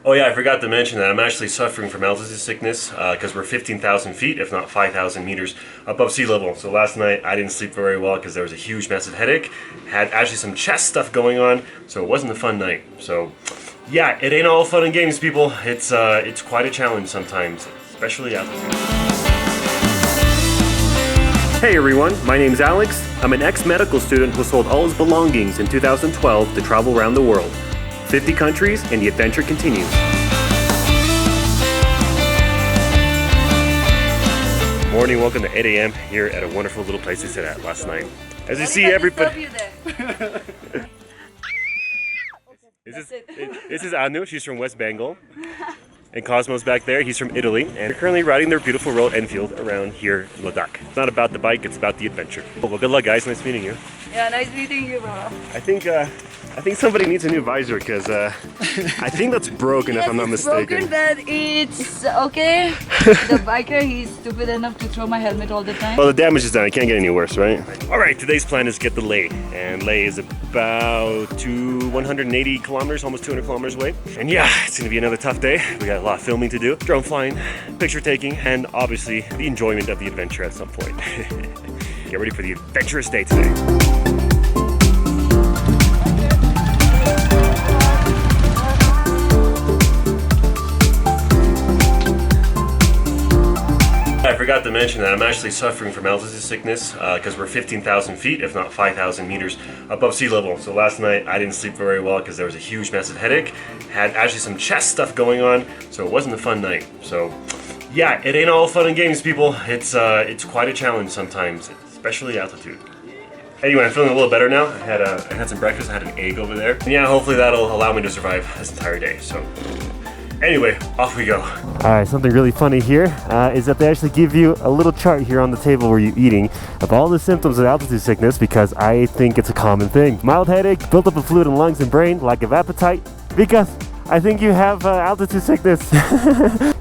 Oh yeah, I forgot to mention that I'm actually suffering from altitude sickness because we're 15,000 feet, if not 5,000 meters above sea level. So last night I didn't sleep very well because there was a huge, massive headache. Had actually some chest stuff going on, so it wasn't a fun night. So yeah, it ain't all fun and games, people. It's quite a challenge sometimes, especially altitude. Hey everyone, my name's Alex. I'm an ex-medical student who sold all his belongings in 2012 to travel around the world. 50 countries, and the adventure continues. Morning, welcome to 8 a.m. here at a wonderful little place we stayed at last night. As you see, everybody. This is Anu, she's from West Bengal. And Cosmo's back there, he's from Italy. And they're currently riding their beautiful Royal Enfield around here in Ladakh. It's not about the bike, it's about the adventure. Well, good luck guys, nice meeting you. Yeah, nice meeting you, bro. I think somebody needs a new visor because I think that's broken if I'm not mistaken. Broken, but it's okay. The biker, he's stupid enough to throw my helmet all the time. Well, the damage is done. It can't get any worse, right? All right, today's plan is to get to Leh. And Leh is about 180 kilometers, almost 200 kilometers away. And yeah, it's going to be another tough day. We got a lot of filming to do. Drone flying, picture taking, and obviously the enjoyment of the adventure at some point. Get ready for the adventurous day today. I forgot to mention that I'm actually suffering from altitude sickness because we're 15,000 feet, if not 5,000 meters above sea level. So last night I didn't sleep very well because there was a huge, massive headache. Had actually some chest stuff going on, so it wasn't a fun night. So yeah, it ain't all fun and games, people. It's quite a challenge sometimes, especially altitude. Anyway, I'm feeling a little better now. I had some breakfast. I had an egg over there. And yeah, hopefully that'll allow me to survive this entire day. So anyway, off we go. All right, something really funny here is that they actually give you a little chart here on the table where you're eating of all the symptoms of altitude sickness because I think it's a common thing. Mild headache, built up of fluid in lungs and brain, lack of appetite, because I think you have altitude sickness.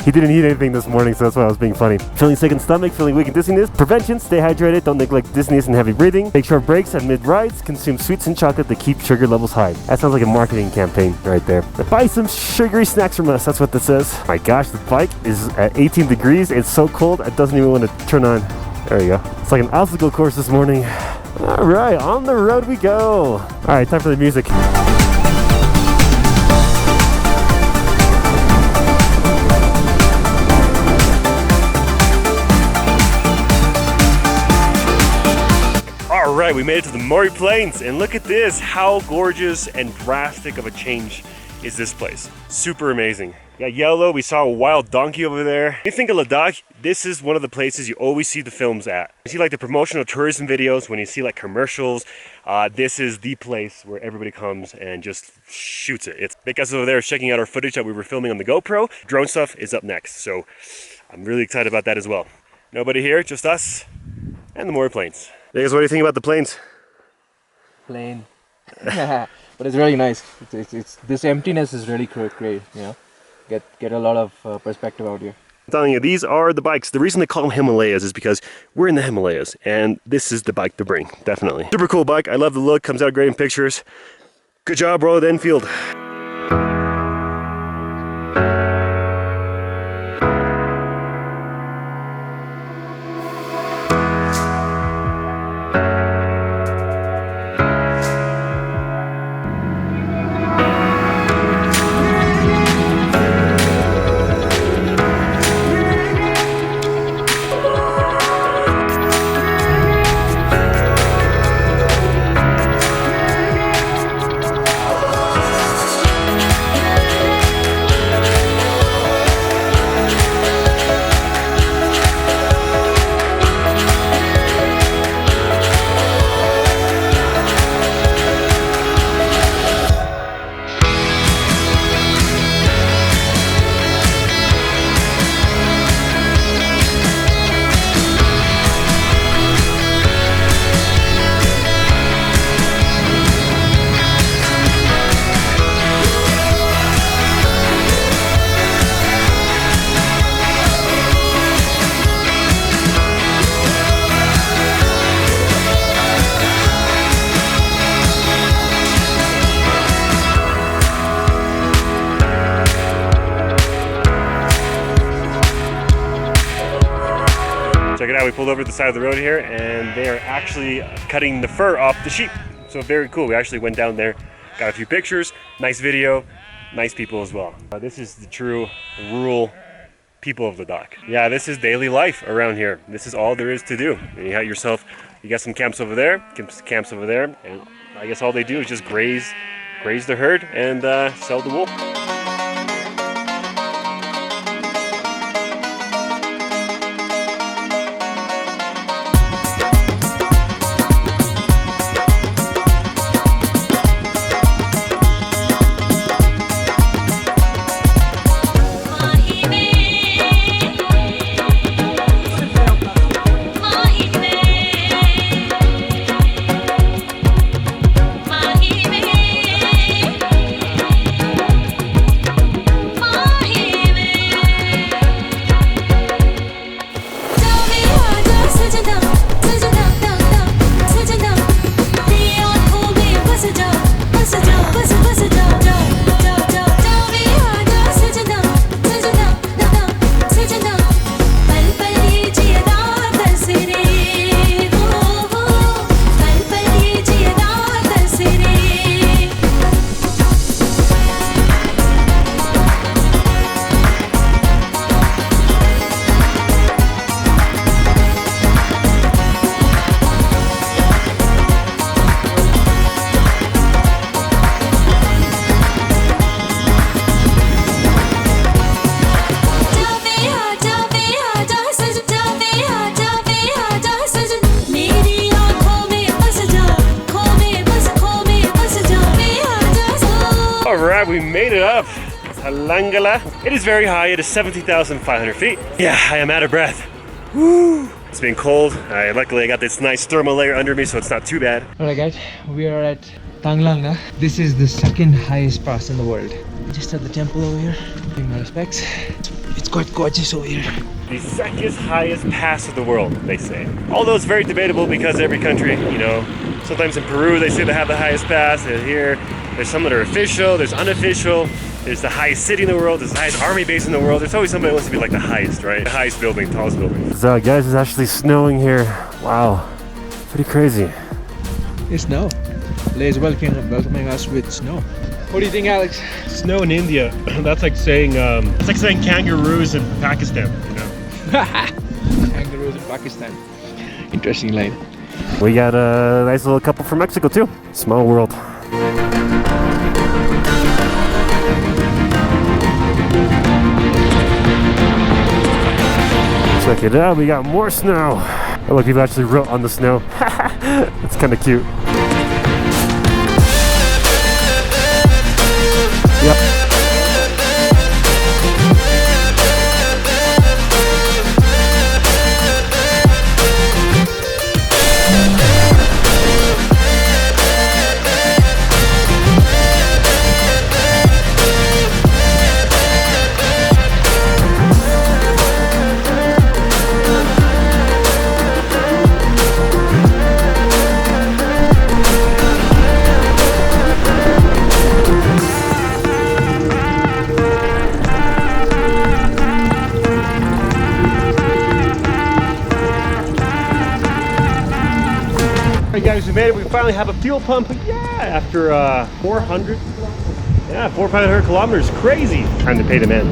He didn't eat anything this morning, so that's why I was being funny. Feeling sick in stomach, feeling weak and dizziness. Prevention, stay hydrated, don't neglect dizziness and heavy breathing. Take short breaks at mid-rides, consume sweets and chocolate to keep sugar levels high. That sounds like a marketing campaign right there. Buy some sugary snacks from us, that's what this says. My gosh, the bike is at 18 degrees. It's so cold, it doesn't even want to turn on. There you go. It's like an obstacle course this morning. All right, on the road we go. All right, time for the music. Alright, we made it to the Maury Plains, and look at this! How gorgeous and drastic of a change is this place. Super amazing. We got yellow, we saw a wild donkey over there. When you think of Ladakh, this is one of the places you always see the films at. You see like the promotional tourism videos, when you see like commercials, this is the place where everybody comes and just shoots it. It's because over there checking out our footage that we were filming on the GoPro. Drone stuff is up next, so I'm really excited about that as well. Nobody here, just us and the Maury Plains. Guys, what do you think about the plains? Plain. But it's really nice. It's this emptiness is really great, you know. Get a lot of perspective out here. I'm telling you, these are the bikes. The reason they call them Himalayas is because we're in the Himalayas, and this is the bike to bring, definitely. Super cool bike. I love the look. Comes out great in pictures. Good job, Royal Enfield. Check it out, we pulled over to the side of the road here and they are actually cutting the fur off the sheep. So very cool. We actually went down there, got a few pictures, nice video, nice people as well. This is the true rural people of Ladakh. Yeah, this is daily life around here. This is all there is to do. You got yourself, you got some camps over there, camps over there, and I guess all they do is just graze the herd and sell the wool. We made it up. Halangala. It is very high. It is 70,500 feet. Yeah, I am out of breath. Woo! It's been cold. Luckily I got this nice thermal layer under me, so it's not too bad. Alright guys, we are at Tanglanga. This is the second highest pass in the world. Just at the temple over here. Giving my respects. It's quite gorgeous over here. The second highest pass of the world, they say. Although it's very debatable because every country, you know, sometimes in Peru they say they have the highest pass, and here there's some that are official, there's unofficial, there's the highest city in the world, there's the highest army base in the world. There's always somebody who wants to be like the highest, right? The highest building, tallest building. So guys, it's actually snowing here. Wow, pretty crazy. It's snow. Leh is welcoming us with snow. What do you think, Alex? Snow in India, that's like saying, it's like saying kangaroos in Pakistan, you know? Kangaroos in Pakistan. Interesting line. We got a nice little couple from Mexico too. Small world. Check it out, we got more snow. Oh look, we've actually wrote on the snow. It's kind of cute. Yep. Guys, we made it. We finally have a fuel pump. Yeah, after 400, yeah, 400 or 500 kilometers. Crazy. Time to pay the man.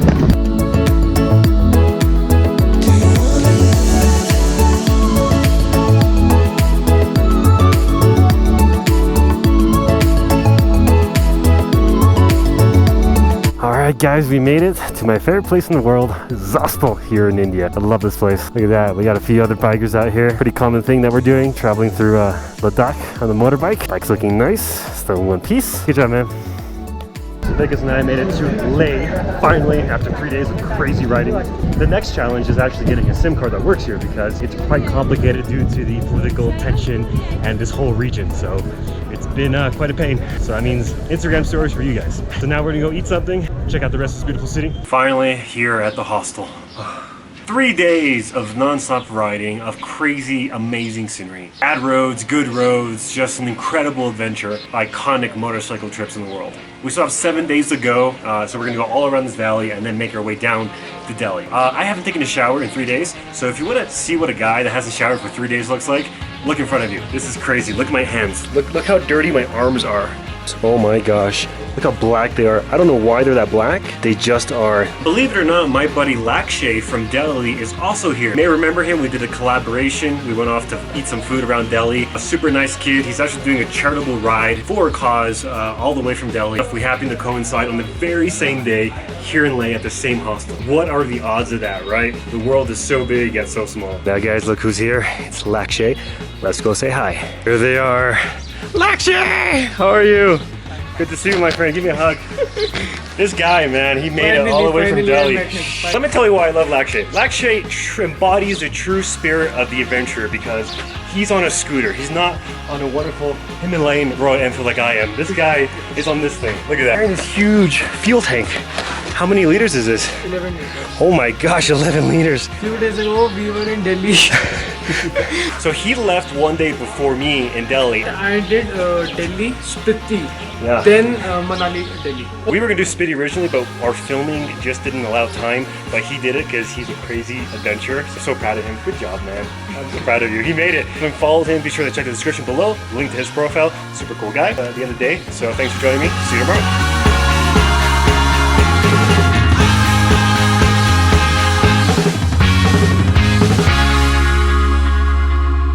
Alright guys, we made it to my favorite place in the world, Zastal here in India. I love this place. Look at that, we got a few other bikers out here. Pretty common thing that we're doing, traveling through Ladakh on the motorbike. Bike's looking nice, still in one piece. Good job, man. So Vegas and I made it to Leh, finally, after 3 days of crazy riding. The next challenge is actually getting a SIM card that works here because it's quite complicated due to the political tension and this whole region. So it's been quite a pain. So that means Instagram stories for you guys. So now we're gonna go eat something, check out the rest of this beautiful city. Finally here at the hostel. 3 days of non-stop riding, of crazy, amazing scenery. Bad roads, good roads, just an incredible adventure. Iconic motorcycle trips in the world. We still have 7 days to go, so we're gonna go all around this valley and then make our way down to Delhi. I haven't taken a shower in 3 days, so if you wanna see what a guy that hasn't showered for 3 days looks like, look in front of you. This is crazy. Look at my hands. Look how dirty my arms are. Oh my gosh. Look how black they are. I don't know why they're that black. They just are. Believe it or not, my buddy Lakshay from Delhi is also here. You may remember him. We did a collaboration. We went off to eat some food around Delhi. A super nice kid. He's actually doing a charitable ride for a cause all the way from Delhi. We happened to coincide on the very same day here in Leh at the same hostel. What are the odds of that, right? The world is so big yet so small. Now guys, look who's here. It's Lakshay. Let's go say hi. Here they are. Lakshay! How are you? Good to see you, my friend. Give me a hug. This guy, man, he made it all the way from Delhi. Let me tell you why I love Lakshay. Lakshay embodies the true spirit of the adventurer because he's on a scooter. He's not on a wonderful Himalayan Royal Enfield like I am. This guy is on this thing. Look at that. Carrying this huge fuel tank. How many liters is this? 11 liters. Oh my gosh, 11 liters. 2 days ago, we were in Delhi. So he left one day before me in Delhi. I did Delhi, Spiti, Yeah. then Manali, Delhi. We were gonna do Spiti originally, but our filming just didn't allow time. But he did it because he's a crazy adventurer. So proud of him. Good job, man. I'm so proud of you. He made it. If you haven't followed him, be sure to check the description below. Link to his profile. Super cool guy at the end of the day. So thanks for joining me. See you tomorrow.